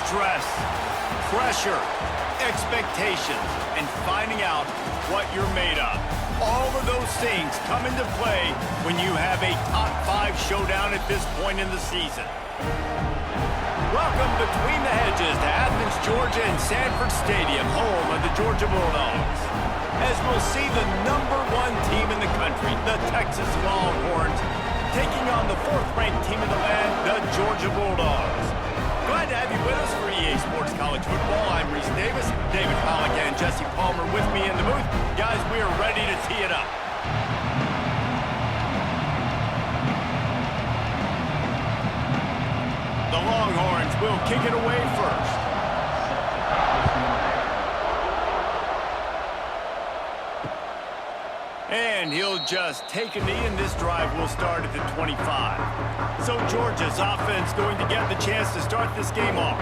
Stress, pressure, expectations, and finding out what you're made of. All of those things come into play when you have a top 5 showdown at this point in the season. Welcome between the hedges to Athens, Georgia and Sanford Stadium, home of the Georgia Bulldogs. As we'll see the #1 team in the country, the Texas Longhorns, taking on the 4th-ranked team in the land, the Georgia Bulldogs. Glad to have you with us for EA Sports College Football. I'm Reese Davis, David Pollock and Jesse Palmer with me in the booth. Guys, we are ready to tee it up. The Longhorns will kick it away first. And he'll just take a knee, and this drive will start at the 25. So Georgia's offense going to get the chance to start this game off.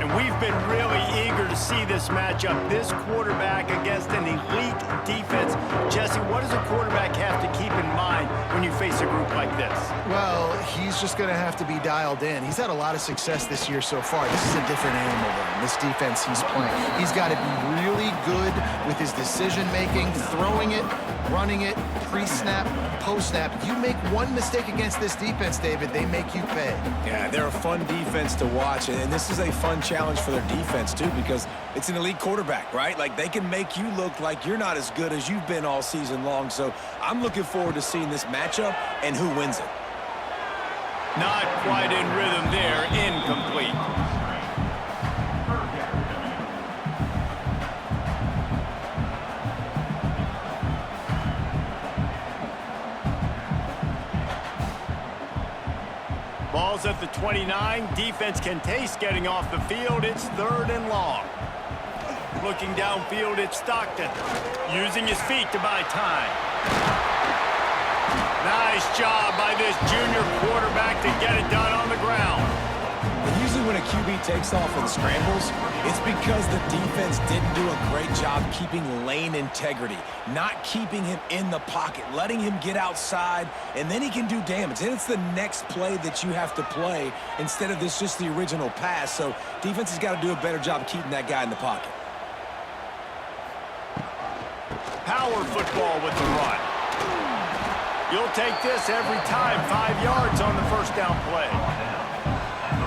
And we've been really eager to see this matchup, this quarterback against an elite defense. Jesse, what does a quarterback have to keep in mind when you face a group like this? Well, he's just going to have to be dialed in. He's had a lot of success this year so far. This is a different animal than this defense he's playing. He's got to be really good with his decision-making, throwing it, running it, pre-snap, post-snap. You make one mistake against this defense, David, they make you pay. Yeah, they're a fun defense to watch, and this is a fun challenge for their defense, too, because it's an elite quarterback, right? Like, they can make you look like you're not as good as you've been all season long, so I'm looking forward to seeing this matchup and who wins it. Not quite in rhythm there, incomplete. Ball's at the 29. Defense can taste getting off the field. It's 3rd and long. Looking downfield, it's Stockton. Using his feet to buy time. Nice job by this junior quarterback to get it done on the ground. Usually when a QB takes off and scrambles, it's because the defense didn't do a great job keeping lane integrity, not keeping him in the pocket, letting him get outside, and then he can do damage. And it's the next play that you have to play instead of this just the original pass. So defense has got to do a better job keeping that guy in the pocket. Power football with the run. You'll take this every time. 5 yards on the first down play.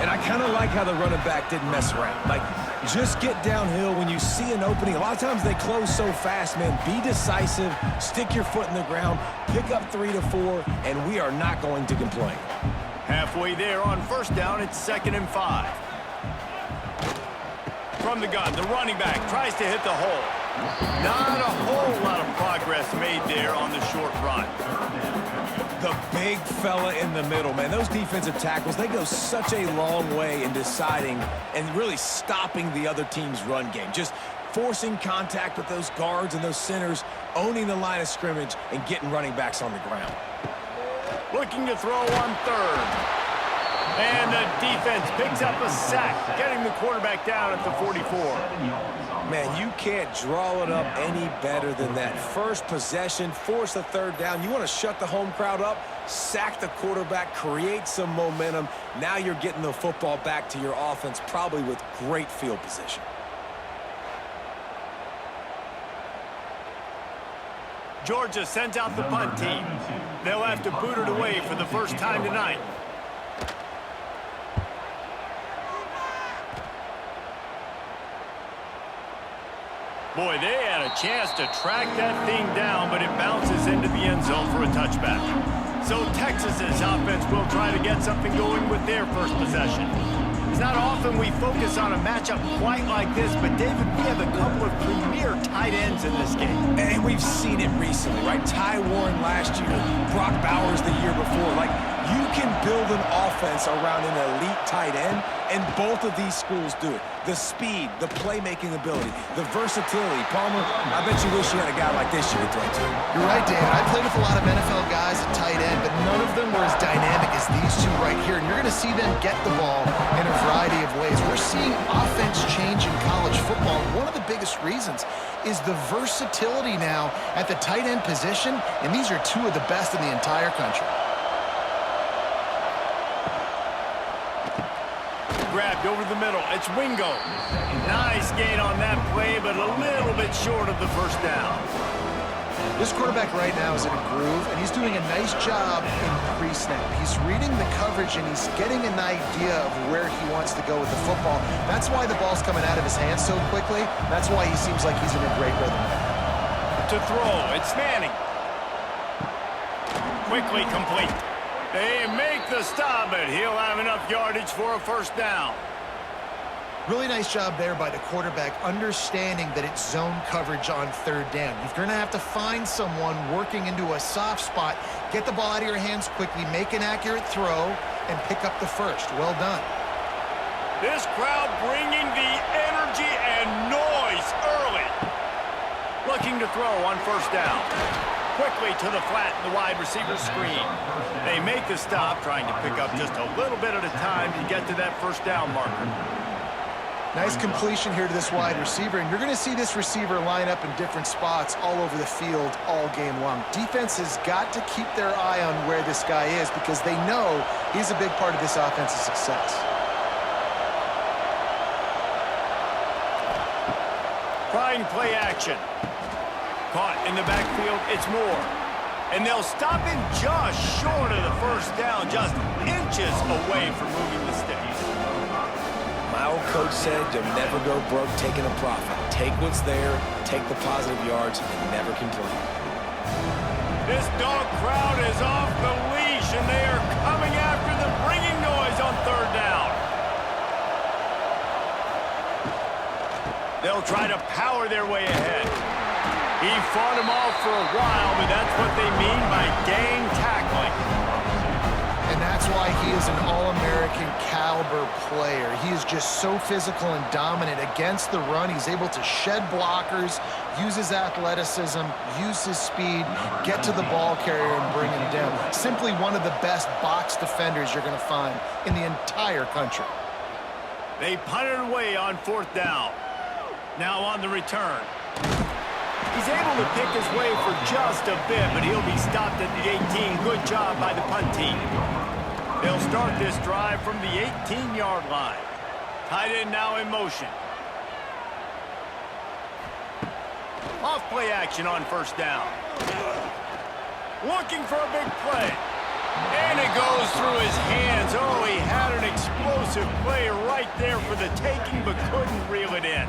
And I kind of like how the running back didn't mess around. Like, just get downhill when you see an opening. A lot of times they close so fast, man. Be decisive, stick your foot in the ground, pick up 3 to 4, and we are not going to complain. Halfway there on first down, it's 2nd and 5. From the gun, the running back tries to hit the hole. Not a whole lot of progress made there on the short run. The big fella in the middle, man. Those defensive tackles, they go such a long way in deciding and really stopping the other team's run game. Just forcing contact with those guards and those centers, owning the line of scrimmage, and getting running backs on the ground. Looking to throw on 3rd. And the defense picks up a sack, getting the quarterback down at the 44. Man, you can't draw it up any better than that. First possession, force a 3rd down. You want to shut the home crowd up, sack the quarterback, create some momentum. Now you're getting the football back to your offense, probably with great field position. Georgia sends out the punt team. They'll have to boot it away for the first time tonight. Boy, they had a chance to track that thing down, but it bounces into the end zone for a touchback. So Texas's offense will try to get something going with their first possession. It's not often we focus on a matchup quite like this, but David, we have a couple of premier tight ends in this game. And we've seen it recently, right? Ty Warren last year, Brock Bowers the year before. Like, you can build an offense around an elite tight end, and both of these schools do it. The speed, the playmaking ability, the versatility. Palmer, I bet you wish you had a guy like this you could throw to. You're right, David. I played with a lot of NFL guys at tight end, but none of them were as dynamic as these two right here. And you're going to see them get the ball in a variety of ways. We're seeing offense change in college football. One of the biggest reasons is the versatility now at the tight end position, and these are two of the best in the entire country. Grabbed received over the middle. It's Wingo. Nice gain on that play, but a little bit short of the first down. This quarterback right now is in a groove, and he's doing a nice job in pre-snap. He's reading the coverage, and he's getting an idea of where he wants to go with the football. That's why the ball's coming out of his hands so quickly. That's why he seems like he's in a great rhythm. To throw, it's Manning. Quickly complete. They make the stop, but he'll have enough yardage for a first down. Really nice job there by the quarterback, understanding that it's zone coverage on third down. You're going to have to find someone working into a soft spot, get the ball out of your hands quickly, make an accurate throw, and pick up the first. Well done. This crowd bringing the energy and noise early. Looking to throw on first down. Quickly to the flat in the wide receiver screen. They make the stop, trying to pick up just a little bit at a time to get to that first down marker. Nice completion here to this wide receiver, and you're going to see this receiver line up in different spots all over the field all game long. Defense has got to keep their eye on where this guy is because they know he's a big part of this offense's success. Trying play action. Caught in the backfield, it's Moore. And they'll stop him just short of the first down, just inches away from moving the sticks. My old coach said you'll never go broke taking a profit. Take what's there, take the positive yards, and never complain. This dog crowd is off the leash, and they are coming after them, bringing noise on third down. They'll try to power their way ahead. He fought him off for a while, but that's what they mean by gang tackling. And that's why he is an All-American caliber player. He is just so physical and dominant against the run. He's able to shed blockers, use his athleticism, use his speed, get to the ball carrier and bring him down. Simply one of the best box defenders you're going to find in the entire country. They punted away on fourth down. Now on the return. He's able to pick his way for just a bit, but he'll be stopped at the 18. Good job by the punt team. They'll start this drive from the 18-yard line. Tight end now in motion. Off play action on first down. Looking for a big play. And it goes through his hands. Oh, he had an explosive play right there for the taking, but couldn't reel it in.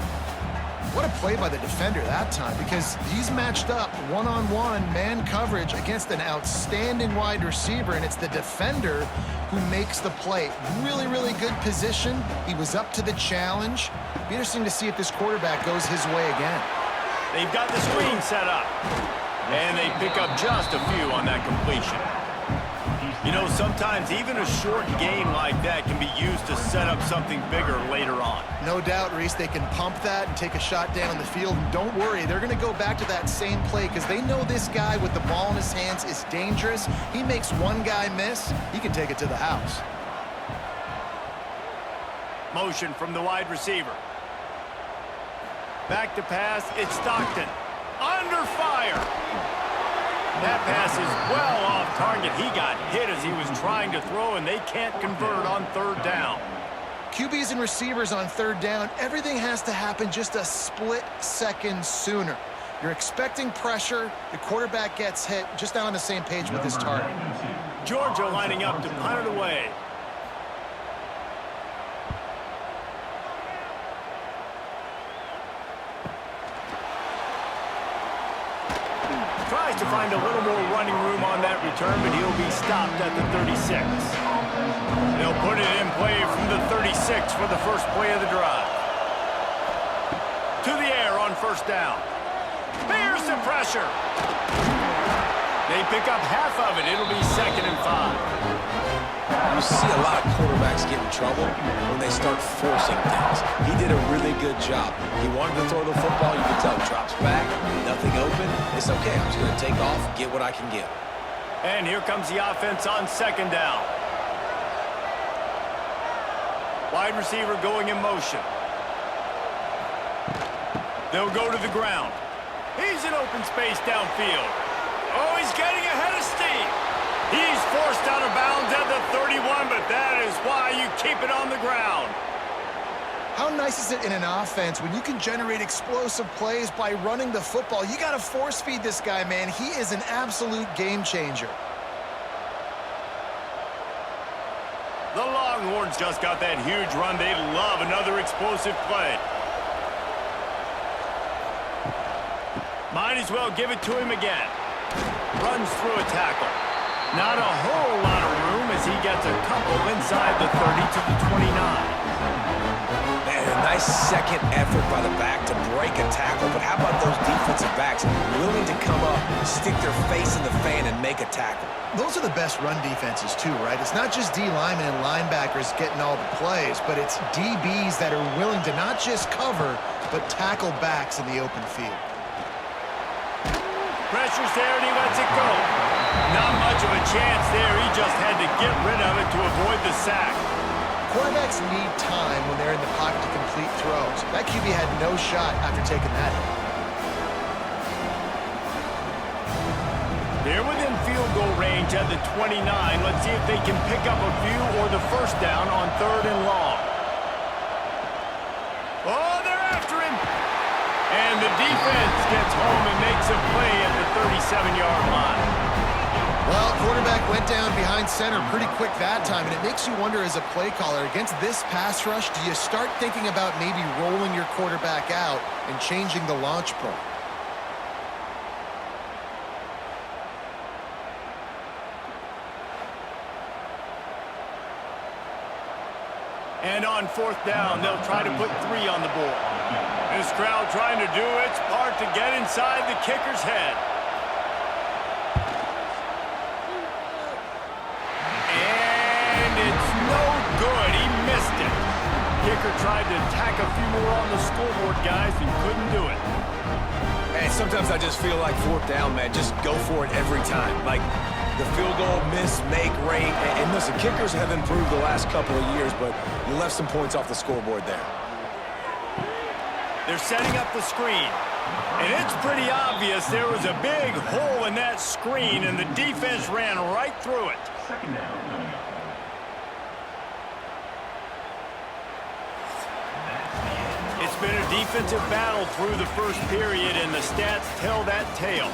What a play by the defender that time, because he's matched up one-on-one man coverage against an outstanding wide receiver, and it's the defender who makes the play. Really, really good position. He was up to the challenge. Be interesting to see if this quarterback goes his way again. They've got the screen set up, and they pick up just a few on that completion. You know, sometimes even a short game like that can be used to set up something bigger later on. No doubt, Reese, they can pump that and take a shot down the field. And don't worry, they're going to go back to that same play because they know this guy with the ball in his hands is dangerous. He makes one guy miss, he can take it to the house. Motion from the wide receiver. Back to pass, it's Stockton. Under fire. That pass is well off target. He got hit as he was trying to throw, and they can't convert on third down. QBs and receivers on third down, everything has to happen just a split second sooner. You're expecting pressure, the quarterback gets hit, just not on the same page with his target. Georgia lining up to punt it away. Tries to find a little more running room on that return, but he'll be stopped at the 36. They'll put it in play from the 36 for the first play of the drive. To the air on first down. There's the pressure. They pick up half of it. It'll be 2nd and 5. You see a lot of quarterbacks get in trouble when they start forcing things. He did a really good job. He wanted to throw the football. You can tell drops back, nothing open. It's okay. I'm just going to take off, get what I can get. And here comes the offense on 2nd down. Wide receiver going in motion. They'll go to the ground. He's in open space downfield. Oh, he's getting ahead of steam. He's forced out of bounds at the 31, but that is why you keep it on the ground. How nice is it in an offense when you can generate explosive plays by running the football? You got to force feed this guy, man. He is an absolute game changer. The Longhorns just got that huge run. They love another explosive play. Might as well give it to him again. Runs through a tackle. Not a whole lot of room as he gets a couple inside the 30 to the 29. Man, a nice second effort by the back to break a tackle, but how about those defensive backs willing to come up, stick their face in the fan, and make a tackle? Those are the best run defenses too, right? It's not just D linemen and linebackers getting all the plays, but it's DBs that are willing to not just cover, but tackle backs in the open field. Pressure's there and he lets it go. Not much of a chance there. He just had to get rid of it to avoid the sack. Quarterbacks need time when they're in the pocket to complete throws. That QB had no shot after taking that hit. They're within field goal range at the 29. Let's see if they can pick up a few or the first down on 3rd and long. Oh, they're after him. And the defense gets home and makes a play at the 37-yard line. Well, quarterback went down behind center pretty quick that time, and it makes you wonder as a play caller, against this pass rush, do you start thinking about maybe rolling your quarterback out and changing the launch point? And on 4th down, they'll try to put 3 on the board. This crowd trying to do its part to get inside the kicker's head. And it's no good. He missed it. Kicker tried to tack a few more on the scoreboard, guys, and couldn't do it. And sometimes I just feel like 4th down, man, just go for it every time. Like the field goal miss, make rate. And listen, kickers have improved the last couple of years, but you left some points off the scoreboard there. They're setting up the screen. And it's pretty obvious there was a big hole in that screen, and the defense ran right through it. It's been a defensive battle through the first period, and the stats tell that tale.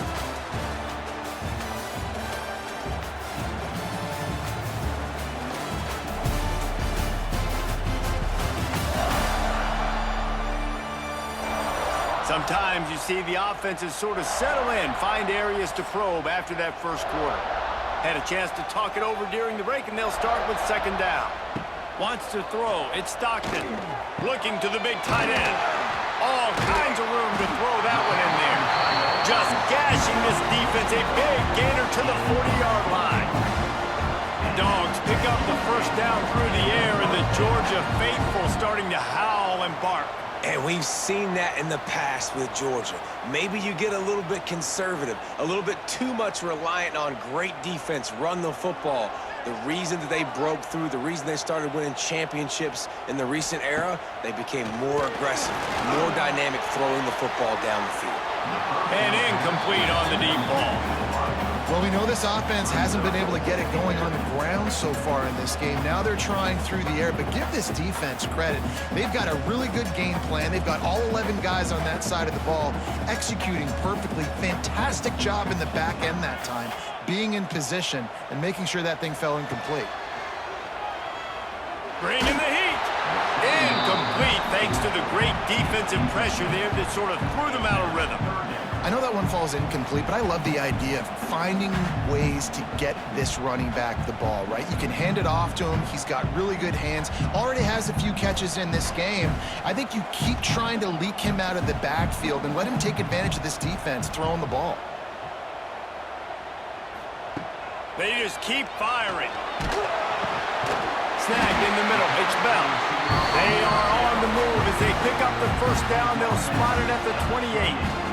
Sometimes you see the offenses sort of settle in, find areas to probe after that first quarter. Had a chance to talk it over during the break, and they'll start with 2nd down. Wants to throw. It's Stockton. Looking to the big tight end. All kinds of room to throw that one in there. Just gashing this defense. A big gainer to the 40-yard line. Dogs pick up the first down through the air, and the Georgia faithful starting to howl and bark. And we've seen that in the past with Georgia. Maybe you get a little bit conservative, a little bit too much reliant on great defense, run the football. The reason that they broke through, the reason they started winning championships in the recent era, they became more aggressive, more dynamic throwing the football down the field. And incomplete on the deep ball. Well, we know this offense hasn't been able to get it going on the ground so far in this game. Now they're trying through the air, but give this defense credit. They've got a really good game plan. They've got all 11 guys on that side of the ball executing perfectly. Fantastic job in the back end that time, being in position and making sure that thing fell incomplete. Bringing the heat. Incomplete thanks to the great defensive pressure there that sort of threw them out of rhythm. I know that one falls incomplete, but I love the idea of finding ways to get this running back the ball, right? You can hand it off to him. He's got really good hands. Already has a few catches in this game. I think you keep trying to leak him out of the backfield and let him take advantage of this defense throwing the ball. They just keep firing. Snagged in the middle. It's Bell. They are on the move as they pick up the first down. They'll spot it at the 28.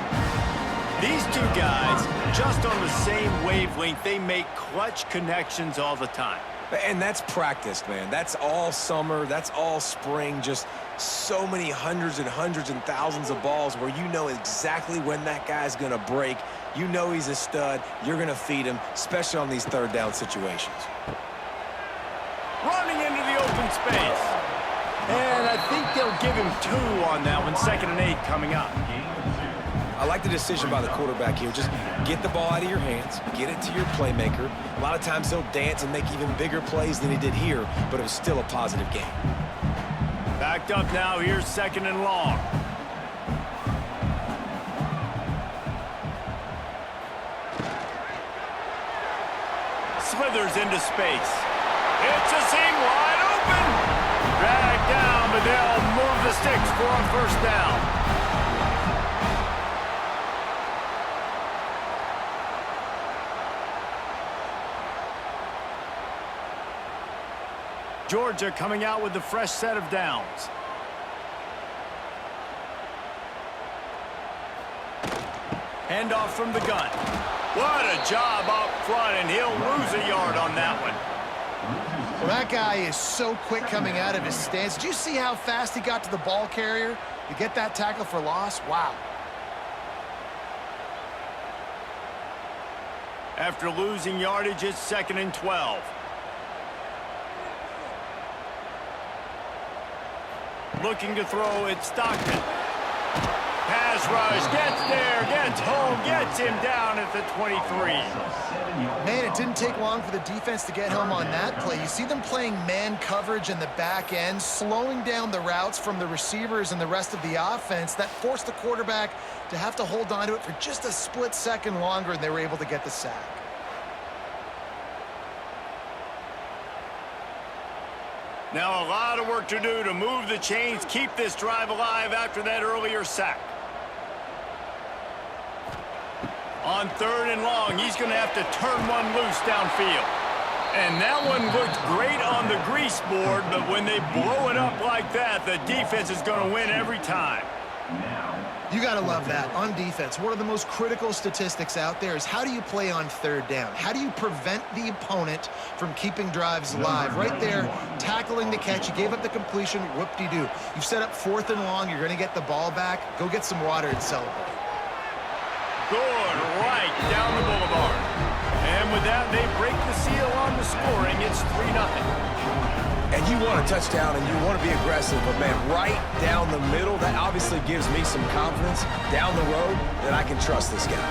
These two guys, just on the same wavelength, they make clutch connections all the time. And that's practice, man. That's all summer. That's all spring. Just so many hundreds and thousands of balls where you know exactly when that guy's going to break. You know he's a stud. You're going to feed him, especially on these 3rd down situations. Running into the open space. And I think they'll give him 2 on that one. 2nd and 8 coming up. I like the decision by the quarterback here. Just get the ball out of your hands, get it to your playmaker. A lot of times he'll dance and make even bigger plays than he did here, but it was still a positive game. Backed up now. Here's 2nd and long. Slithers into space. It's a seam wide open. Dragged down, but they'll move the sticks for a 1st down. Georgia coming out with the fresh set of downs. Handoff from the gun. What a job up front, and he'll lose a yard on that one. Well, that guy is so quick coming out of his stance. Did you see how fast he got to the ball carrier to get that tackle for loss? Wow. After losing yardage, it's 2nd and 12. Looking to throw, it's Stockton. Pass rush, gets there, gets home, gets him down at the 23. Man, it didn't take long for the defense to get home on that play. You see them playing man coverage in the back end, slowing down the routes from the receivers and the rest of the offense. That forced the quarterback to have to hold on to it for just a split second longer, and they were able to get the sack. Now a lot of work to do to move the chains, keep this drive alive after that earlier sack. On 3rd and long, he's going to have to turn one loose downfield. And that one looked great on the grease board, but when they blow it up like that, the defense is going to win every time. You got to love that. On defense, one of the most critical statistics out there is how do you play on 3rd down? How do you prevent the opponent from keeping drives alive? Right there, tackling the catch. You gave up the completion. Whoop-de-doo. You've set up 4th and long. You're going to get the ball back. Go get some water and celebrate. Good, right down the boulevard. And with that, they break the seal on the scoring. It's 3-0. And you want a touchdown and you want to be aggressive, but man, right down the middle, that obviously gives me some confidence down the road that I can trust this guy.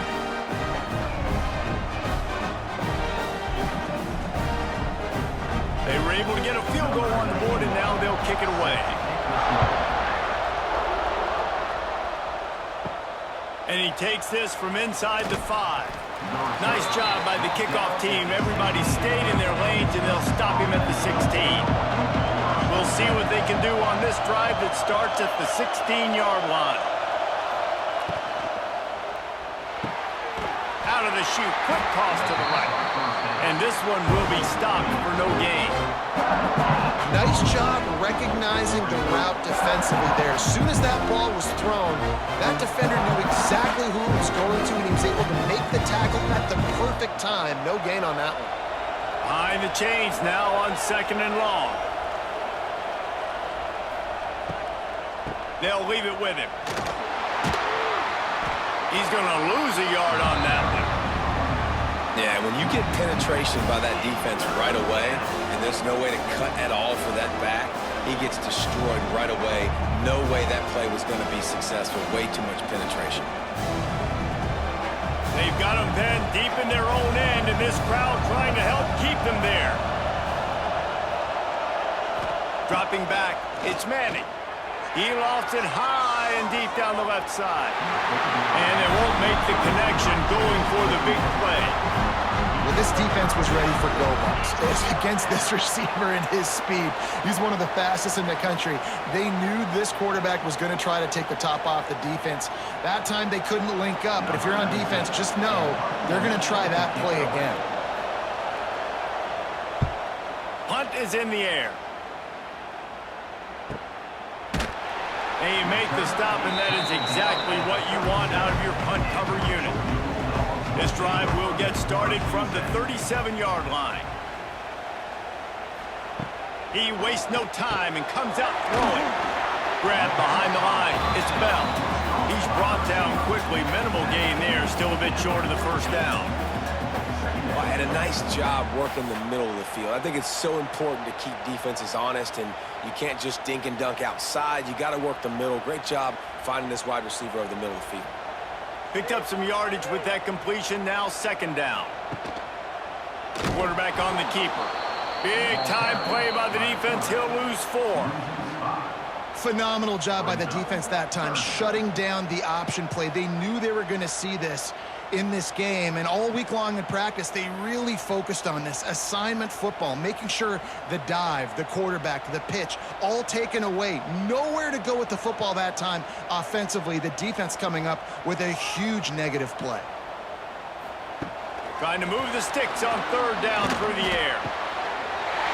They were able to get a field goal on the board, and now they'll kick it away. And he takes this from inside the 5. Nice job by the kickoff team. Everybody stayed in their lanes, and they'll stop him at the 16. We'll see what they can do on this drive that starts at the 16-yard line. Out of the chute, quick toss to the right. And this one will be stopped for no gain. Nice job recognizing the route defensively there. As soon as that ball was thrown, that defender knew exactly who it was going to, and he was able to make the tackle at the perfect time. No gain on that one. Behind the chains now on 2nd and long. They'll leave it with him. He's going to lose a yard on that one. Yeah, when you get penetration by that defense right away, and there's no way to cut at all for that back, he gets destroyed right away. No way that play was going to be successful. Way too much penetration. They've got them then deep in their own end, and this crowd trying to help keep them there. Dropping back, it's Manning. He lofts it high and deep down the left side. And they won't make the connection going for the big play. Well, this defense was ready for go bucks. Against this receiver and his speed. He's one of the fastest in the country. They knew this quarterback was going to try to take the top off the defense. That time they couldn't link up, but if you're on defense, just know they're going to try that play again. Punt is in the air. And you make the stop, and that is exactly what you want out of your punt cover unit. This drive will get started from the 37-yard line. He wastes no time and comes out throwing. Grab behind the line. It's Bell. He's brought down quickly. Minimal gain there. Still a bit short of the 1st down. And a nice job working the middle of the field. I think it's so important to keep defenses honest, and you can't just dink and dunk outside. You got to work the middle. Great job finding this wide receiver over the middle of the field. Picked up some yardage with that completion. Now second down. Quarterback on the keeper. Big time play by the defense. He'll lose 4. Phenomenal job by the defense that time, shutting down the option play. They knew they were going to see this in this game, and all week long in practice, they really focused on this assignment football, making sure the dive, the quarterback, the pitch, all taken away. Nowhere to go with the football that time offensively. The defense coming up with a huge negative play. Trying to move the sticks on third down through the air.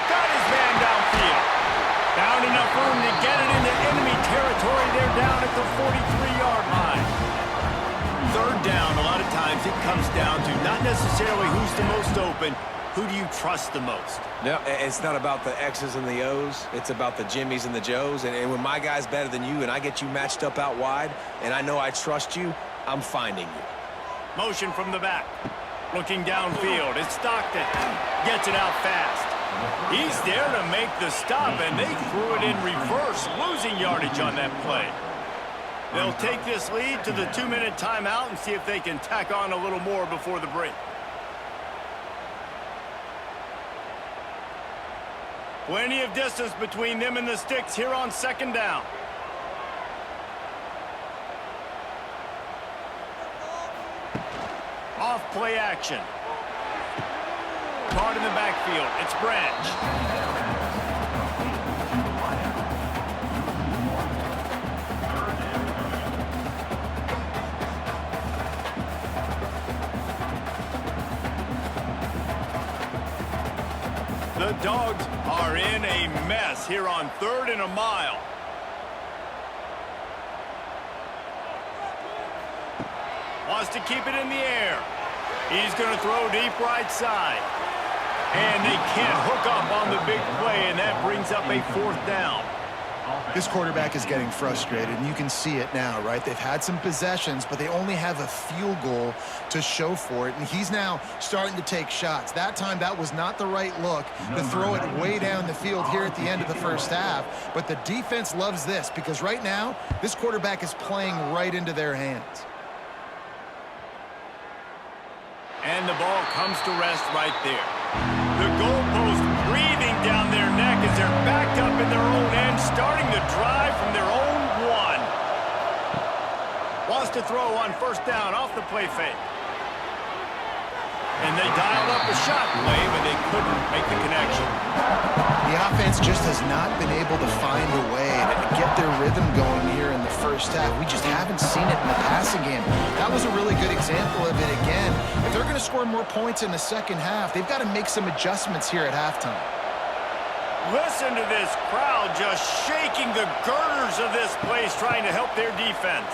Got his man downfield. Found enough room to get it into enemy territory. They're down at the 43-yard line. Third down, a lot of times it comes down to not necessarily who's the most open, who do you trust the most? No, it's not about the X's and the O's. It's about the Jimmies and the Joes. And when my guy's better than you and I get you matched up out wide and I know I trust you, I'm finding you. Motion from the back. Looking downfield. It's Stockton. Gets it out fast. He's there to make the stop, and they threw it in reverse, losing yardage on that play. They'll take this lead to the 2-minute timeout and see if they can tack on a little more before the break. Plenty of distance between them and the sticks here on second down. Off play action. Caught in the backfield. It's Branch. The Dogs are in a mess here on 3rd and a mile. Wants to keep it in the air. He's going to throw deep right side. And they can't hook up on the big play, and that brings up a 4th down. This quarterback is getting frustrated, and you can see it now, right? They've had some possessions, but they only have a field goal to show for it, and he's now starting to take shots. That time, that was not the right look to throw it way down the field here at the end of the first half, but the defense loves this because right now, this quarterback is playing right into their hands. And the ball comes to rest right there. The goalpost breathing down their neck as they're backed up in their own end, starting to drive from their own 1. Wants to throw on first down off the play fake. And they dialed up a shot play, but they couldn't make the connection. The offense just has not been able to find a way to get their rhythm going here in the first half. We just haven't seen it in the passing game. That was a really good example of it again. If they're going to score more points in the second half, they've got to make some adjustments here at halftime. Listen to this crowd just shaking the girders of this place, trying to help their defense.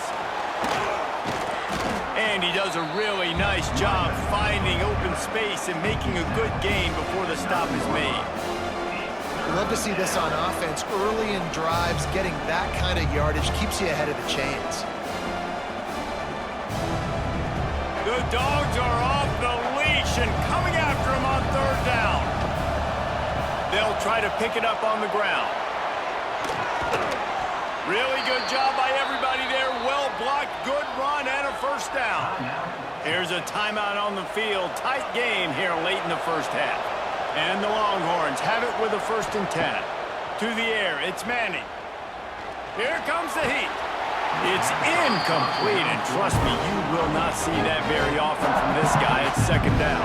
And he does a really nice job finding open space and making a good gain before the stop is made. We love to see this on offense. Early in drives, getting that kind of yardage keeps you ahead of the chains. The Dogs are off the leash and coming after him on third down. They'll try to pick it up on the ground. Really good job by everybody there. Well blocked, good run, and a first down. Here's a timeout on the field. Tight game here late in the first half. And the Longhorns have it with a 1st and 10. To the air, it's Manning. Here comes the heat. It's incomplete, and trust me, you will not see that very often from this guy. It's second down.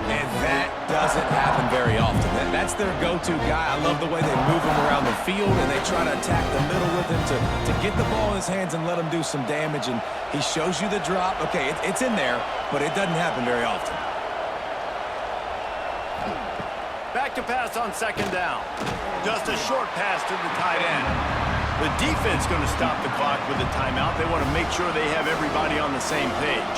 And that doesn't happen very often. That's their go-to guy. I love the way they move him around the field, and they try to attack the middle with him to get the ball in his hands and let him do some damage. And he shows you the drop. Okay, it's in there, but it doesn't happen very often. Back to pass on second down. Just a short pass to the tight end. The defense going to stop the clock with a timeout. They want to make sure they have everybody on the same page.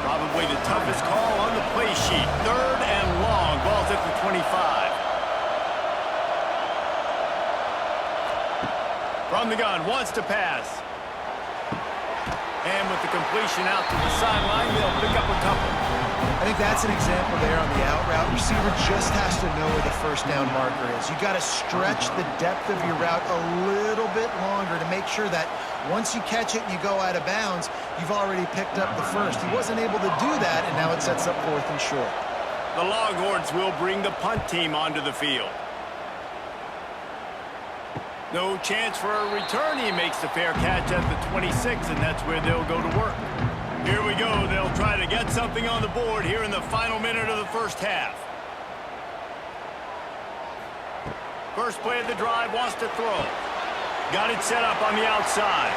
Probably the toughest call on the play sheet. 3rd and long. Ball's at the 25. From the gun, wants to pass. And with the completion out to the sideline, they'll pick up a couple. I think that's an example there on the out route. Receiver just has to know where the first down marker is. You got to stretch the depth of your route a little bit longer to make sure that once you catch it and you go out of bounds, you've already picked up the first. He wasn't able to do that, and now it sets up 4th and short. The Longhorns will bring the punt team onto the field. No chance for a return. He makes the fair catch at the 26, and that's where they'll go to work. Here we go. They'll try to get something on the board here in the final minute of the first half. First play of the drive, wants to throw. Got it set up on the outside.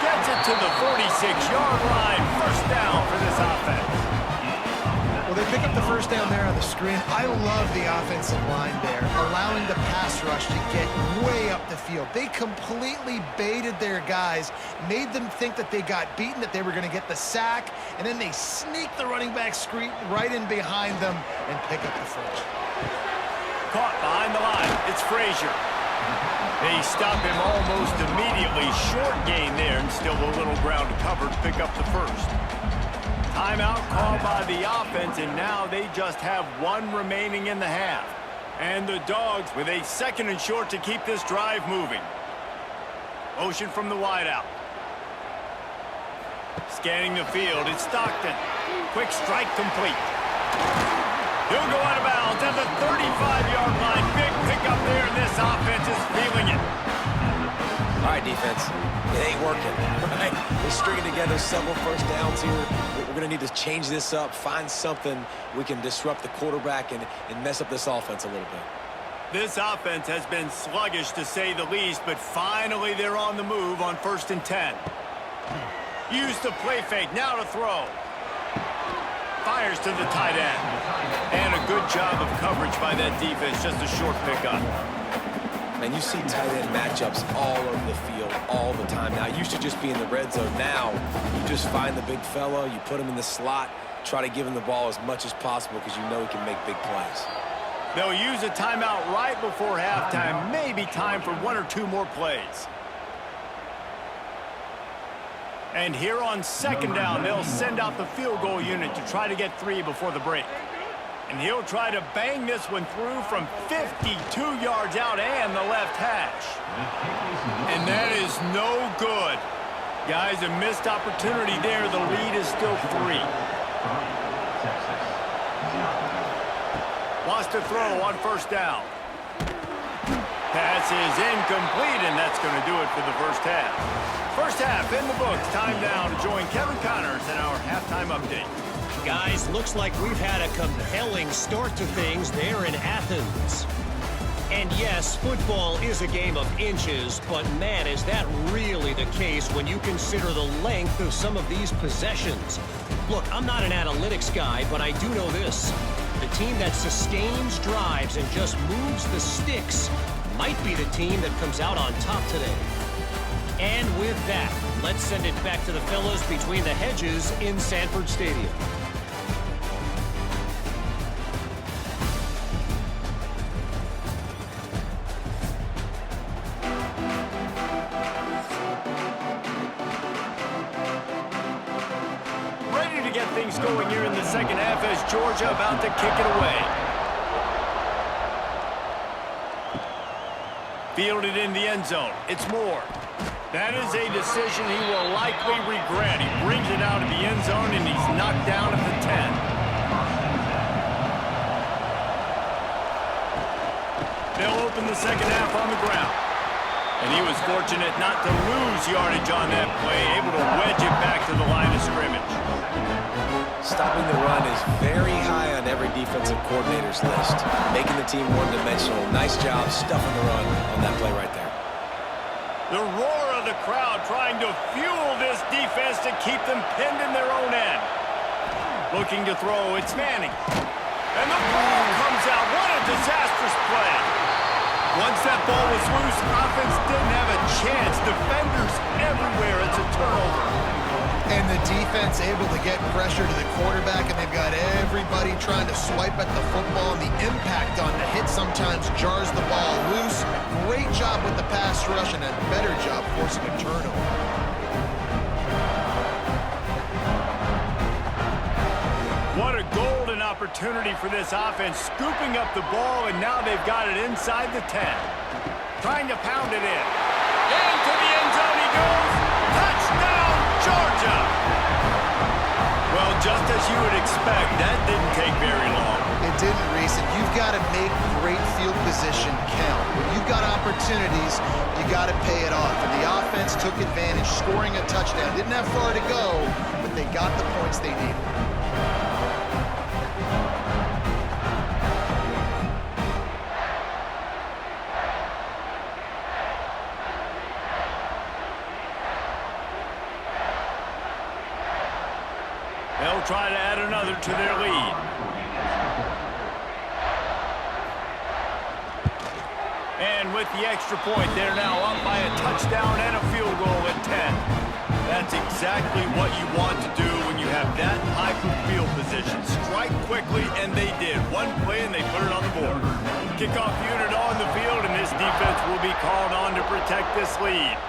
Gets it to the 46-yard line. First down for this offense. Well, they pick up the first down there on the screen. I love the offensive line there, allowing the pass rush to get way up the field. They completely baited their guys, made them think that they got beaten, that they were going to get the sack, and then they sneak the running back screen right in behind them and pick up the first. Caught behind the line. It's Frazier. They stop him almost immediately. Short gain there, and still a little ground to cover to pick up the first. Timeout called by the offense, and now they just have one remaining in the half. And the Dogs with a 2nd and short to keep this drive moving. Motion from the wideout. Scanning the field, it's Stockton. Quick strike complete. He'll go out of bounds at the 35-yard line. Big pickup there, and this offense is feeling it. All right, defense. It ain't working, right? We're stringing together several first downs here. We're going to need to change this up, find something we can disrupt the quarterback and mess up this offense a little bit. This offense has been sluggish, to say the least, but finally they're on the move on 1st and 10. Use the play fake, now to throw. Fires to the tight end. And a good job of coverage by that defense, just a short pickup. Man, you see tight end matchups all over the field all the time. Now, it used to just be in the red zone. Now, you just find the big fella, you put him in the slot, try to give him the ball as much as possible because you know he can make big plays. They'll use a timeout right before halftime. Maybe time for 1 or 2 more plays. And here on 2nd down, they'll send out the field goal unit to try to get 3 before the break. And he'll try to bang this one through from 52 yards out and the left hash. And that is no good. Guys, a missed opportunity there. The lead is still 3. Wants to throw on 1st down. Pass is incomplete, and that's going to do it for the first half. First half in the books. Time now to join Kevin Connors in our halftime update. Guys, looks like we've had a compelling start to things there in Athens. And yes, football is a game of inches, but man, is that really the case when you consider the length of some of these possessions. Look, I'm not an analytics guy, but I do know this. The team that sustains drives and just moves the sticks might be the team that comes out on top today. And with that, let's send it back to the fellas between the hedges in Sanford Stadium. Ready to get things going here in the second half as Georgia about to kick it away. Fielded in the end zone. It's Moore. That is a decision he will likely regret. He brings it out of the end zone, and he's knocked down at the 10. They'll open the second half on the ground. And he was fortunate not to lose yardage on that play, able to wedge it back to the line of scrimmage. Stopping the run is very high on every defensive coordinator's list. Making the team one-dimensional. Nice job stuffing the run on that play right there. The roar of the crowd trying to fuel this defense to keep them pinned in their own end. Looking to throw, it's Manning. And the ball comes out. What a disastrous play. Once that ball was loose, offense didn't have a chance. Defenders everywhere. It's a turnover. And the defense able to get pressure to the quarterback, and they've got everybody trying to swipe at the football, and the impact on the hit sometimes jars the ball loose. Great job with the pass rush, and a better job forcing a turnover. opportunity for this offense, scooping up the ball, and now they've got it inside the 10. Trying to pound it in. Into the end zone he goes. Touchdown, Georgia! Well, just as you would expect, that didn't take very long. It didn't, Reese, and you've got to make great field position count. When you've got opportunities, you got to pay it off. And the offense took advantage, scoring a touchdown. Didn't have far to go, but they got the points they needed. They'll try to add another to their lead. And with the extra point, they're now up by a touchdown and a field goal at 10. That's exactly what you want to do when you have that type of field position. Strike quickly, and they did. One play, and they put it on the board. Kickoff unit on the field, and this defense will be called on to protect this lead.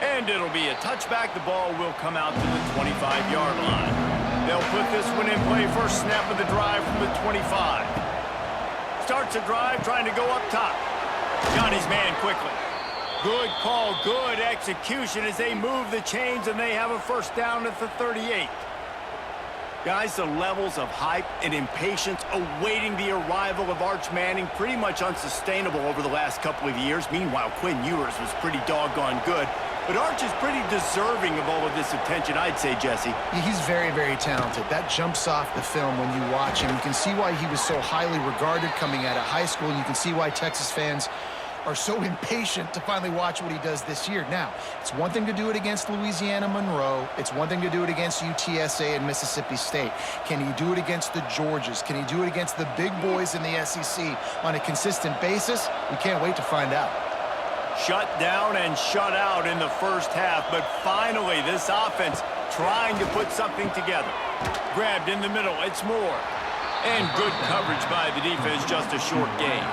And it'll be a touchback. The ball will come out to the 25-yard line. They'll put this one in play first snap of the drive from the 25. Starts a drive trying to go up top. Got his man quickly. Good call, good execution as they move the chains and they have a first down at the 38. Guys, the levels of hype and impatience awaiting the arrival of Arch Manning pretty much unsustainable over the last couple of years. Meanwhile, Quinn Ewers was pretty doggone good. But Arch is pretty deserving of all of this attention, I'd say, Jesse. He's very, very talented. That jumps off the film when you watch him. You can see why he was so highly regarded coming out of high school, and you can see why Texas fans are so impatient to finally watch what he does this year. Now, it's one thing to do it against Louisiana Monroe. It's one thing to do it against UTSA and Mississippi State. Can he do it against the Georgias? Can he do it against the big boys in the SEC on a consistent basis? We can't wait to find out. Shut down and shut out in the first half, but finally this offense trying to put something together. Grabbed in the middle, it's Moore. And good coverage by the defense, just a short gain.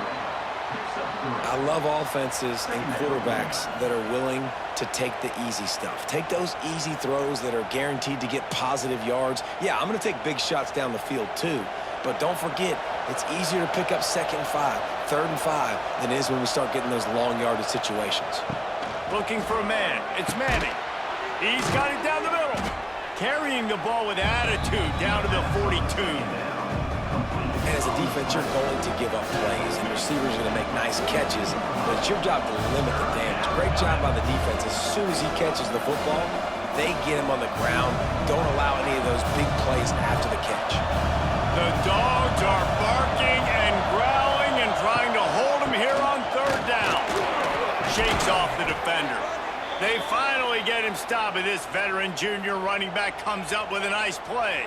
I love offenses and quarterbacks that are willing to take the easy stuff. Take those easy throws that are guaranteed to get positive yards. Yeah, I'm going to take big shots down the field too. But don't forget, it's easier to pick up 2nd and 5, 3rd and 5 than it is when we start getting those long yardage situations. Looking for a man. It's Manning. He's got it down the middle. Carrying the ball with attitude down to the 42. And as a defense, you're going to give up plays, and receivers are going to make nice catches, but it's your job to limit the damage. Great job by the defense. As soon as he catches the football, they get him on the ground. Don't allow any of those big plays after the catch. The Dogs are barking and growling and trying to hold him here on 3rd down. Shakes off the defender. They finally get him stopped, and this veteran junior running back comes up with a nice play.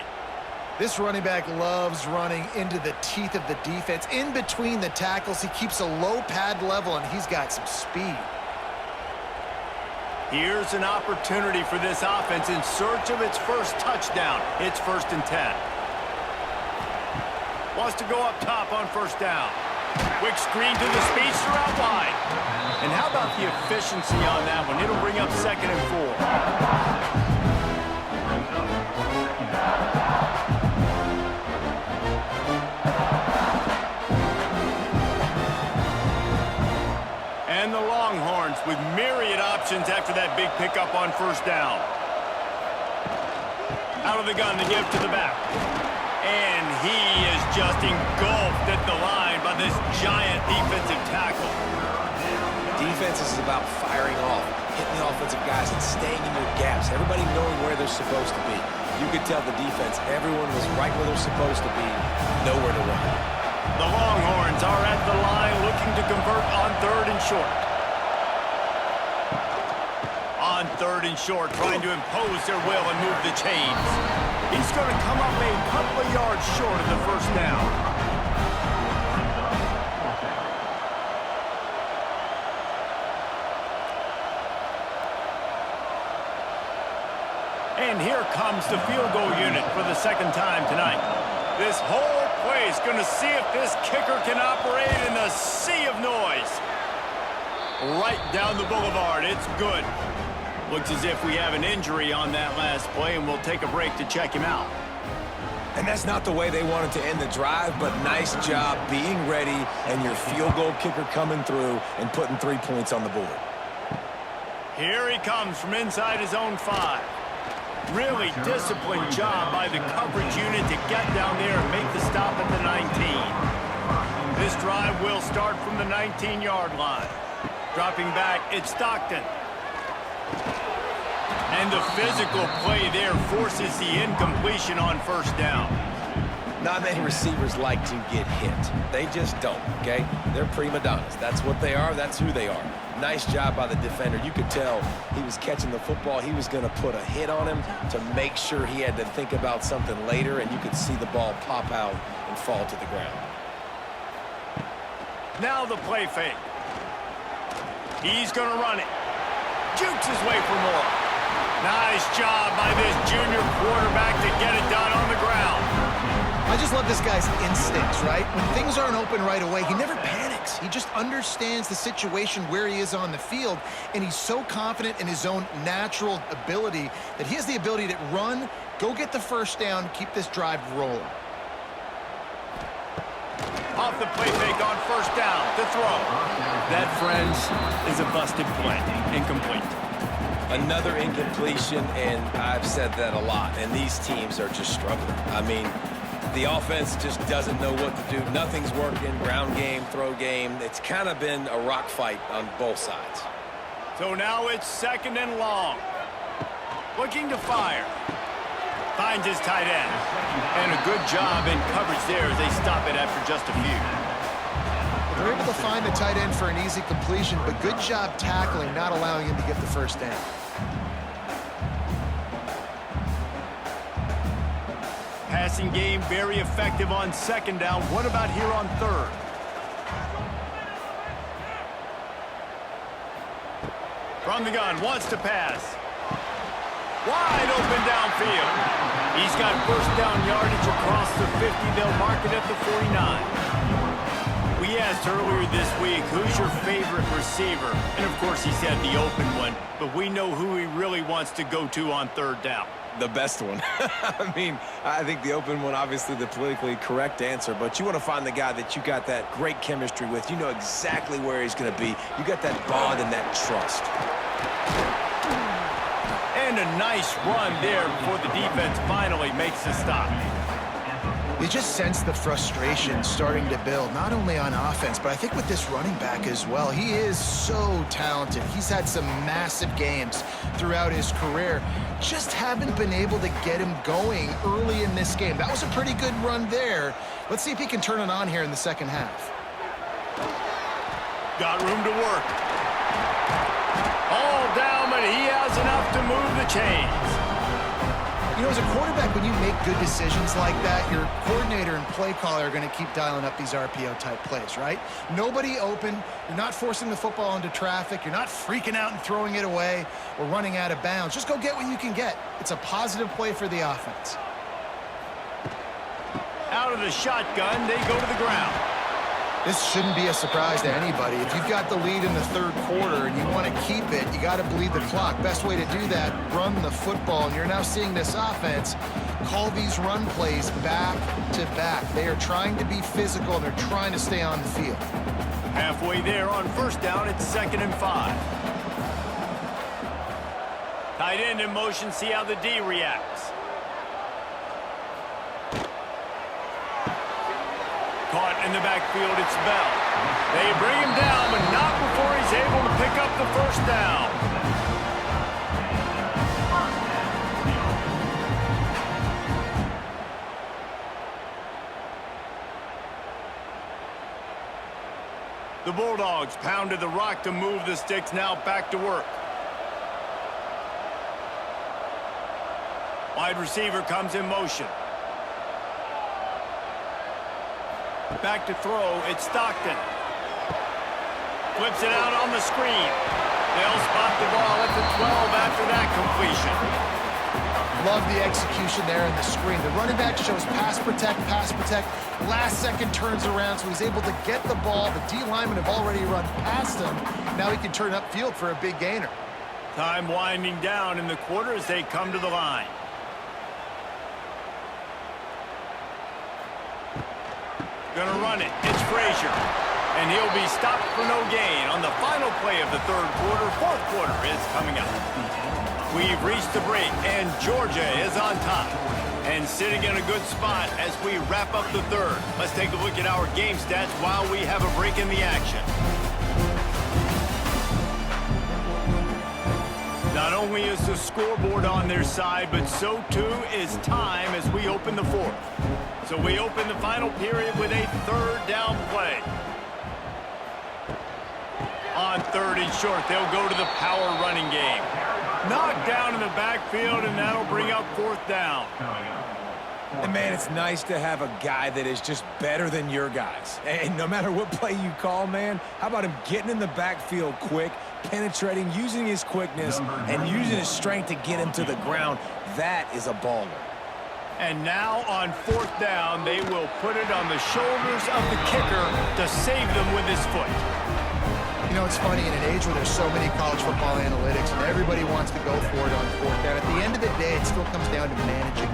This running back loves running into the teeth of the defense. In between the tackles, he keeps a low pad level, and he's got some speed. Here's an opportunity for this offense in search of its first touchdown. It's 1st and 10. Wants to go up top on 1st down. Quick screen to the speedster out wide. And how about the efficiency on that one? It'll bring up 2nd and 4. And the Longhorns with myriad options after that big pickup on 1st down. Out of the gun to give to the back. And he is just engulfed at the line by this giant defensive tackle. Defense is about firing off, hitting the offensive guys and staying in your gaps. Everybody knowing where they're supposed to be. You could tell the defense, everyone was right where they're supposed to be, nowhere to run. The Longhorns are at the line looking to convert on 3rd and short. On 3rd and short, trying to impose their will and move the chains. He's going to come up a couple of yards short of the 1st down. And here comes the field goal unit for the 2nd time tonight. This whole place going to see if this kicker can operate in the sea of noise. Right down the boulevard. It's good. Looks as if we have an injury on that last play, and we'll take a break to check him out. And that's not the way they wanted to end the drive, but nice job being ready and your field goal kicker coming through and putting 3 points on the board. Here he comes from inside his own 5. Really disciplined job by the coverage unit to get down there and make the stop at the 19. This drive will start from the 19-yard line. Dropping back, it's Stockton. And the physical play there forces the incompletion on first down. Not many receivers like to get hit. They just don't, okay? They're prima donnas. That's what they are. That's who they are. Nice job by the defender. You could tell he was catching the football. He was going to put a hit on him to make sure he had to think about something later, and you could see the ball pop out and fall to the ground. Now the play fake. He's going to run it. Jukes his way for more. Nice job by this junior quarterback to get it done on the ground. I just love this guy's instincts, right? When things aren't open right away, he never panics. He just understands the situation where he is on the field, and he's so confident in his own natural ability that he has the ability to run, go get the first down, keep this drive rolling. Off the play fake on first down to throw. That, friends, is a busted play. Incomplete. Another incompletion, and I've said that a lot, and these teams are just struggling. I mean, the offense just doesn't know what to do. Nothing's working. Ground game, throw game. It's kind of been a rock fight on both sides. So now it's 2nd and long. Looking to fire. Finds his tight end. And a good job in coverage there as they stop it after just a few. They're able to find the tight end for an easy completion, but good job tackling, not allowing him to get the first down. Passing game very effective on 2nd down. What about here on 3rd? From the gun, wants to pass. Wide open downfield. He's got first down yardage across the 50. They'll mark it at the 49. We asked earlier this week, who's your favorite receiver? And of course he said the open one, but we know who he really wants to go to on 3rd down. The best one. I mean, I think the open one, obviously the politically correct answer, but you want to find the guy that you got that great chemistry with. You know exactly where he's going to be. You got that bond and that trust. And a nice run there before the defense finally makes the stop. You just sense the frustration starting to build, not only on offense, but I think with this running back as well. He is so talented. He's had some massive games throughout his career. Just haven't been able to get him going early in this game. That was a pretty good run there. Let's see if he can turn it on here in the second half. Got room to work. All down, but he has enough to move the chains. You know, as a quarterback, when you make good decisions like that, your coordinator and play caller are going to keep dialing up these RPO-type plays, right? Nobody open. You're not forcing the football into traffic. You're not freaking out and throwing it away or running out of bounds. Just go get what you can get. It's a positive play for the offense. Out of the shotgun, they go to the ground. This shouldn't be a surprise to anybody. If you've got the lead in the 3rd quarter and you want to keep it, you got to bleed the clock. Best way to do that, run the football. And you're now seeing this offense call these run plays back to back. They are trying to be physical, and they're trying to stay on the field. Halfway there on first down, it's 2nd and 5. Tight end in motion, see how the D reacts. Caught in the backfield, it's Bell. They bring him down, but not before he's able to pick up the first down. The Bulldogs pounded the rock to move the sticks, now back to work. Wide receiver comes in motion. Back to throw, it's Stockton. Flips it out on the screen. They'll spot the ball at the 12 after that completion. Love the execution there in the screen. The running back shows pass protect, pass protect. Last second turns around, so he's able to get the ball. The D linemen have already run past him. Now he can turn upfield for a big gainer. Time winding down in the quarter as they come to the line. Gonna run it. It's Frazier. And he'll be stopped for no gain on the final play of the third quarter. Fourth quarter is coming up. We've reached the break, and Georgia is on top. And sitting in a good spot as we wrap up the third. Let's take a look at our game stats while we have a break in the action. Not only is the scoreboard on their side, but so too is time as we open the fourth. So we open the final period with a third down play. On third and short, they'll go to the power running game. Knocked down in the backfield, and that'll bring up fourth down. And, man, it's nice to have a guy that is just better than your guys. And no matter what play you call, man, how about him getting in the backfield quick, penetrating, using his quickness, and using his strength to get him to the ground? That is a baller. And now on fourth down, they will put it on the shoulders of the kicker to save them with his foot. You know, it's funny, in an age where there's so many college football analytics and everybody wants to go for it on fourth down, at the end of the day, it still comes down to managing.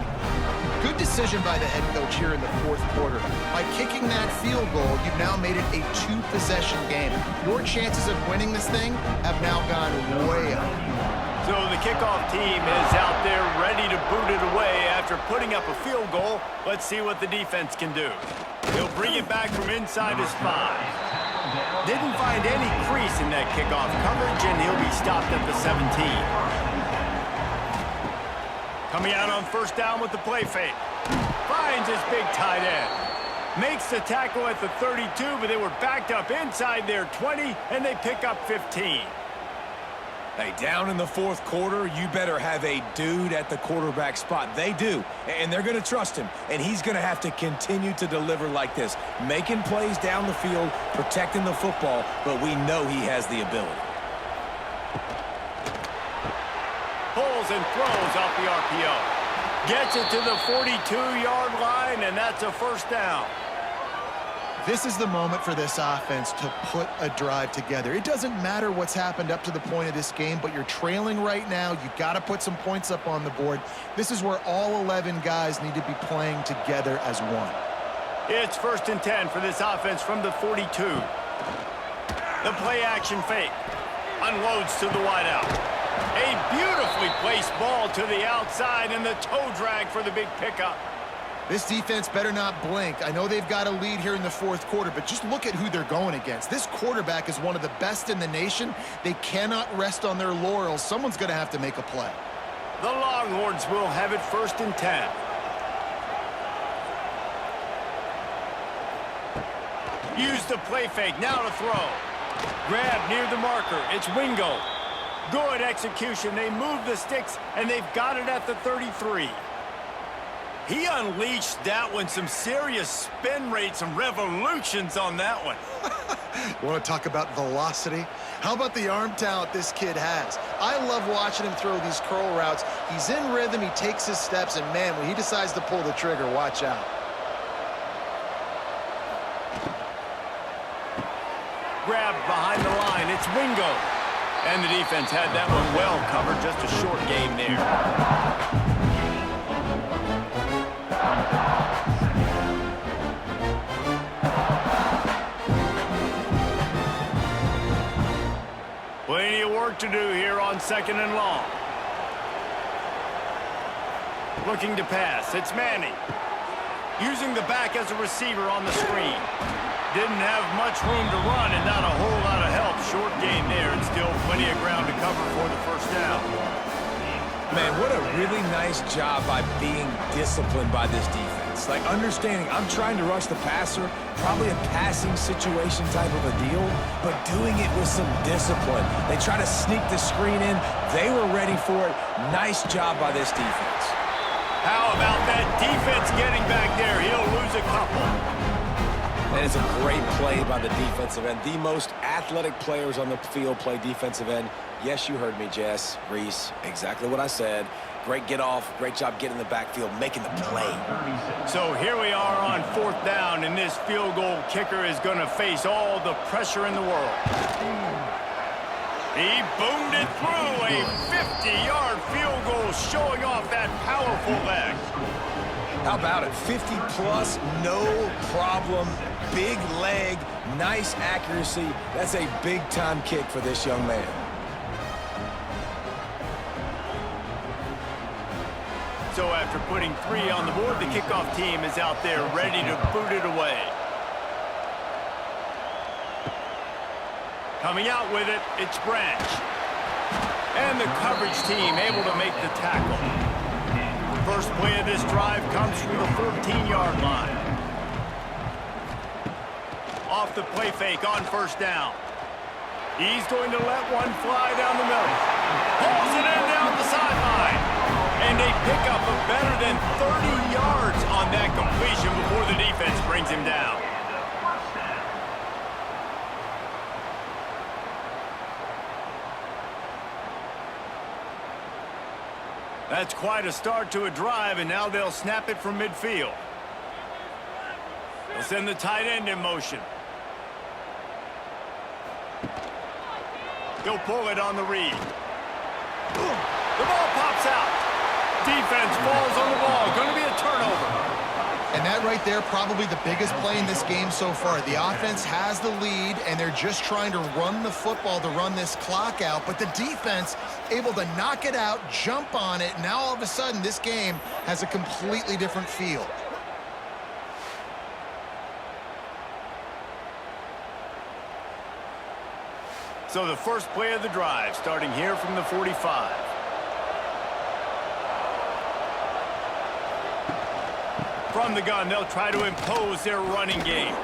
Good decision by the head coach here in the fourth quarter. By kicking that field goal, you've now made it a two-possession game. Your chances of winning this thing have now gone way up. So the kickoff team is out there ready to boot it away after putting up a field goal. Let's see what the defense can do. He'll bring it back from inside his 5. Didn't find any crease in that kickoff coverage, and he'll be stopped at the 17. Coming out on first down with the play fake. Finds his big tight end. Makes the tackle at the 32, but they were backed up inside their 20, and they pick up 15. Hey, down in the fourth quarter, you better have a dude at the quarterback spot. They do, and they're going to trust him, and he's going to have to continue to deliver like this, making plays down the field, protecting the football, but we know he has the ability. Pulls and throws off the RPO. Gets it to the 42-yard line, and that's a first down. This is the moment for this offense to put a drive together. It doesn't matter what's happened up to the point of this game, but you're trailing right now. You got to put some points up on the board. This is where all 11 guys need to be playing together as one. It's 1st and 10 for this offense from the 42. The play-action fake. Unloads to the wideout. A beautifully placed ball to the outside, and the toe drag for the big pickup. This defense better not blink. I know they've got a lead here in the fourth quarter, but just look at who they're going against. This quarterback is one of the best in the nation. They cannot rest on their laurels. Someone's going to have to make a play. The Longhorns will have it 1st and 10. Use the play fake. Now to throw. Grab near the marker. It's Wingo. Good execution. They move the sticks, and they've got it at the 33. He unleashed that one. Some serious spin rates, some revolutions on that one. You want to talk about velocity? How about the arm talent this kid has? I love watching him throw these curl routes. He's in rhythm, he takes his steps, and man, when he decides to pull the trigger, watch out. Grab behind the line. It's Wingo. And the defense had that one well covered. Just a short game there. Plenty of work to do here on 2nd and long. Looking to pass. It's Manning. Using the back as a receiver on the screen. Didn't have much room to run and not a whole lot of help. Short gain there and still plenty of ground to cover for the first down. Man, what a really nice job by being disciplined by this defense. Like, understanding I'm trying to rush the passer, probably a passing situation type of a deal, but doing it with some discipline. They try to sneak the screen in. They were ready for it. Nice job by this defense. How about that defense getting back there? He'll lose a couple. That is a great play by the defensive end. The most athletic players on the field play defensive end. Yes, you heard me, Jess, Reese, exactly what I said. Great get off, great job getting in the backfield, making the play. So here we are on 4th down, and this field goal kicker is going to face all the pressure in the world. He boomed it through. A 50-yard field goal showing off that powerful leg. How about it? 50-plus, no problem. Big leg, nice accuracy. That's a big-time kick for this young man. So after putting 3 on the board, the kickoff team is out there ready to boot it away. Coming out with it, it's Branch. And the coverage team able to make the tackle. First play of this drive comes from the 14-yard line. Off the play fake on first down. He's going to let one fly down the middle. Pulls it in down the sideline. And they pick up a better than 30 yards on that completion before the defense brings him down. That's quite a start to a drive, and now they'll snap it from midfield. They'll send the tight end in motion. He'll pull it on the read. The ball pops out. Defense falls on the ball. Going to be a turnover. And that right there, probably the biggest play in this game so far. The offense has the lead, and they're just trying to run the football to run this clock out. But the defense able to knock it out, jump on it. Now all of a sudden, this game has a completely different feel. So the first play of the drive, starting here from the 45. From the gun, they'll try to impose their running game.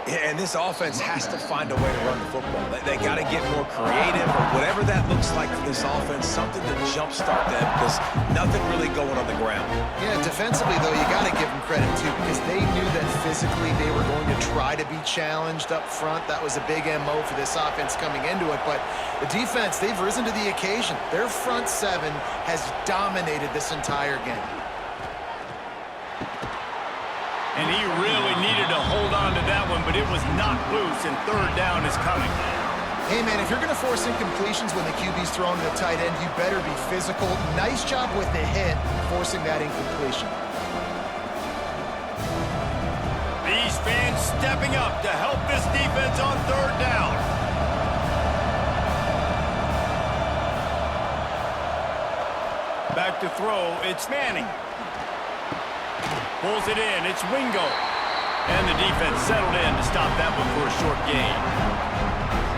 Yeah, and this offense has to find a way to run the football. They got to get more creative, or whatever that looks like for this offense, something to jumpstart them, because nothing really going on the ground. Yeah, defensively, though, you got to give them credit, too, because they knew that physically they were going to try to be challenged up front. That was a big MO for this offense coming into it. But the defense, they've risen to the occasion. Their front seven has dominated this entire game. And he really needed to hold on to that one, but it was knocked loose, and third down is coming. Hey, man, if you're going to force incompletions when the QB's throwing to the tight end, you better be physical. Nice job with the hit, forcing that incompletion. These fans stepping up to help this defense on third down. Back to throw, it's Manning. Pulls it in, it's Wingo. And the defense settled in to stop that one for a short gain.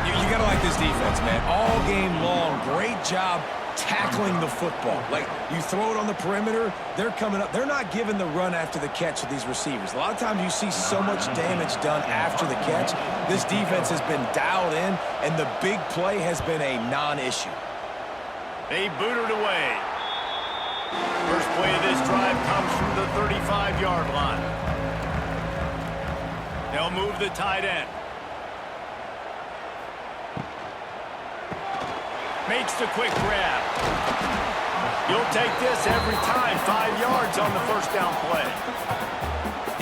You got to like this defense, man. All game long, great job tackling the football. Like, you throw it on the perimeter, they're coming up. They're not giving the run after the catch to these receivers. A lot of times you see so much damage done after the catch. This defense has been dialed in, and the big play has been a non-issue. They booted away. First play of this drive comes from the 35-yard line. They'll move the tight end. Makes the quick grab. You'll take this every time. 5 yards on the first down play.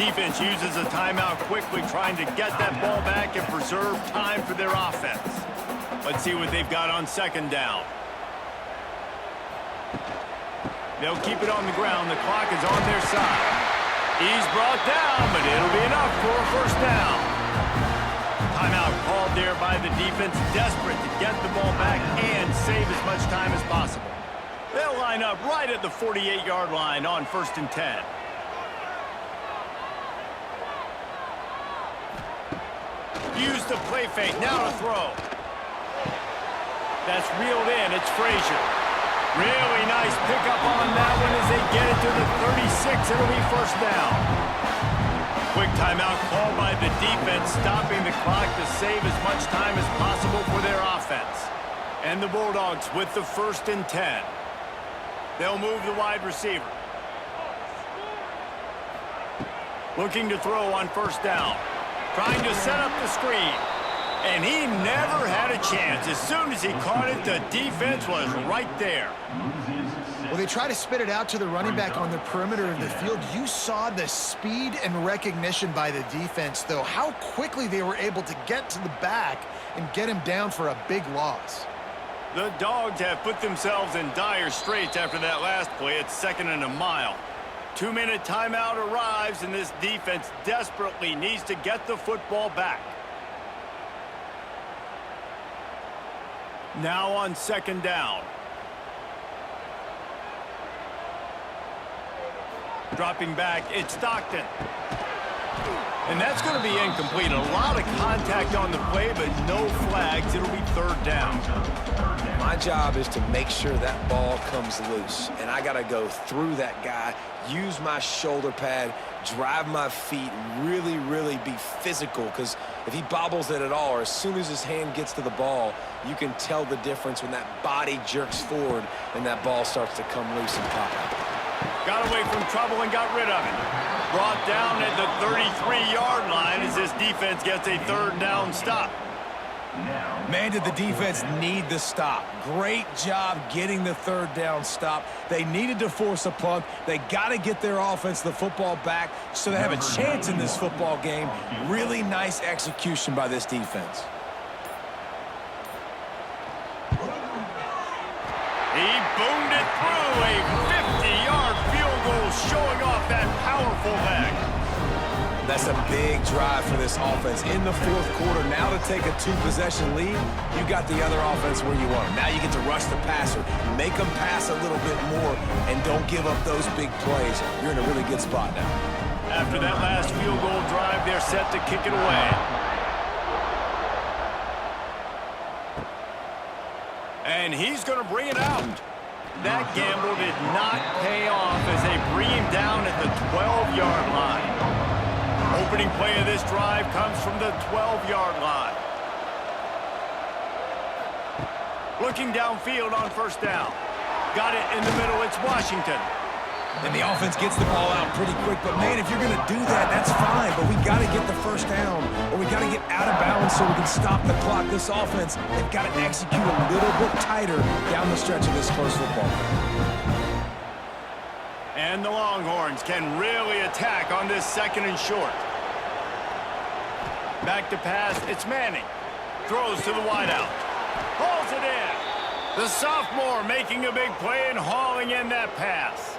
Defense uses a timeout quickly, trying to get that ball back and preserve time for their offense. Let's see what they've got on second down. They'll keep it on the ground. The clock is on their side. He's brought down, but it'll be enough for a first down. Timeout called there by the defense, desperate to get the ball back and save as much time as possible. They'll line up right at the 48-yard line on 1st and 10. Use the play fake, now to throw. That's reeled in, it's Frazier. Really nice pickup on that one as they get it to the 36. It'll be first down. Quick timeout called by the defense, stopping the clock to save as much time as possible for their offense. And the Bulldogs with the 1st and 10. They'll move the wide receiver. Looking to throw on first down. Trying to set up the screen. And he never had a chance. As soon as he caught it, the defense was right there. Well, they try to spit it out to the running back on the perimeter of the field. You saw the speed and recognition by the defense, though, how quickly they were able to get to the back and get him down for a big loss. The Dogs have put themselves in dire straits after that last play. It's 2nd and a mile. 2-minute timeout arrives, and this defense desperately needs to get the football back. Now on second down. Dropping back, it's Stockton. And that's going to be incomplete. A lot of contact on the play, but no flags. It'll be third down. My job is to make sure that ball comes loose, and I got to go through that guy, use my shoulder pad, drive my feet, really, really be physical, because if he bobbles it at all, or as soon as his hand gets to the ball, you can tell the difference when that body jerks forward and that ball starts to come loose and pop out. Got away from trouble and got rid of it. Brought down at the 33-yard line as this defense gets a third down stop. Man, did the defense need the stop. Great job getting the third down stop. They needed to force a punt. They got to get their offense the football back so they have a chance in this football game. Really nice execution by this defense. He boomed it through a 50-yard field goal, showing off that powerful leg. That's a big drive for this offense in the fourth quarter. Now to take a 2-possession lead, you got the other offense where you want them. Now you get to rush the passer, make them pass a little bit more, and don't give up those big plays. You're in a really good spot now. After that last field goal drive, they're set to kick it away. And he's going to bring it out. That gamble did not pay off as they bring him down at the 12-yard line. Opening play of this drive comes from the 12-yard line. Looking downfield on first down. Got it in the middle. It's Washington. And the offense gets the ball out pretty quick. But, man, if you're going to do that, that's fine. But we got to get the first down, or we got to get out of bounds so we can stop the clock. This offense, they've got to execute a little bit tighter down the stretch of this close football game. And the Longhorns can really attack on this second and short. Back to pass, it's Manning. Throws to the wideout. Hauls it in. The sophomore making a big play and hauling in that pass.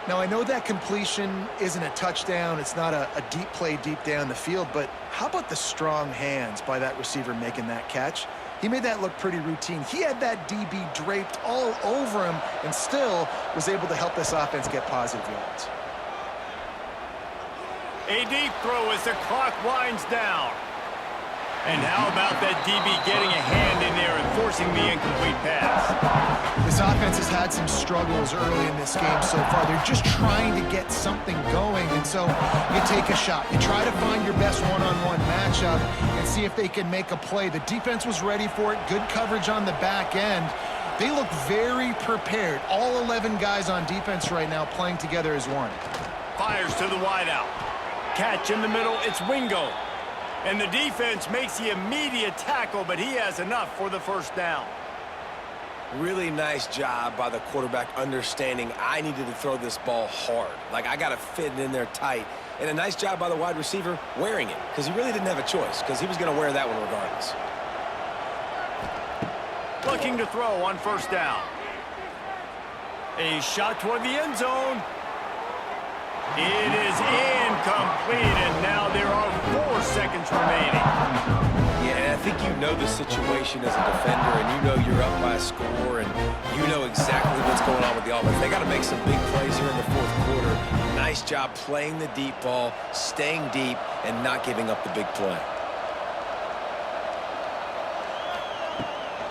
Now, I know that completion isn't a touchdown. It's not a deep play deep down the field, but how about the strong hands by that receiver making that catch? He made that look pretty routine. He had that DB draped all over him and still was able to help this offense get positive yards. A deep throw as the clock winds down. And how about that DB getting a hand in there and forcing the incomplete pass? This offense has had some struggles early in this game so far. They're just trying to get something going, and so you take a shot. You try to find your best one-on-one matchup and see if they can make a play. The defense was ready for it. Good coverage on the back end. They look very prepared. All 11 guys on defense right now playing together as one. Fires to the wideout. Catch in the middle, it's Wingo. And the defense makes the immediate tackle, but he has enough for the first down. Really nice job by the quarterback understanding I needed to throw this ball hard. Like, I got to fit it in there tight. And a nice job by the wide receiver wearing it, because he really didn't have a choice, because he was going to wear that one regardless. Looking to throw on first down. A shot toward the end zone. It is incomplete, and now there are 4 seconds remaining. Yeah, and I think you know the situation as a defender, and you know you're up by a score, and you know exactly what's going on with the offense. They got to make some big plays here in the fourth quarter. Nice job playing the deep ball, staying deep, and not giving up the big play.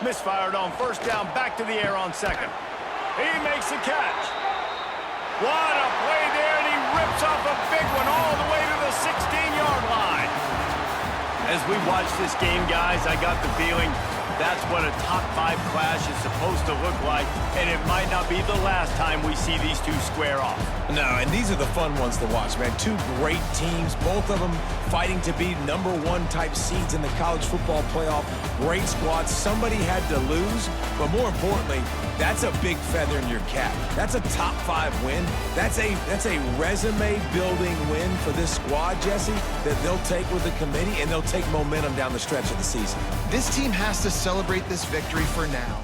Misfired on first down, back to the air on second. He makes the catch. What a play there, and he rips off a big one all the way to the 16-yard line. As we watch this game, guys, I got the feeling that's what a top 5 clash is supposed to look like, and it might not be the last time we see these two square off. No, and these are the fun ones to watch, man. 2 great teams, both of them fighting to be #1 type seeds in the college football playoff. Great squads. Somebody had to lose, but more importantly, that's a big feather in your cap. That's a top 5 win. That's a resume-building win for this squad, Jesse, that they'll take with the committee, and they'll take momentum down the stretch of the season. This team has to celebrate this victory for now.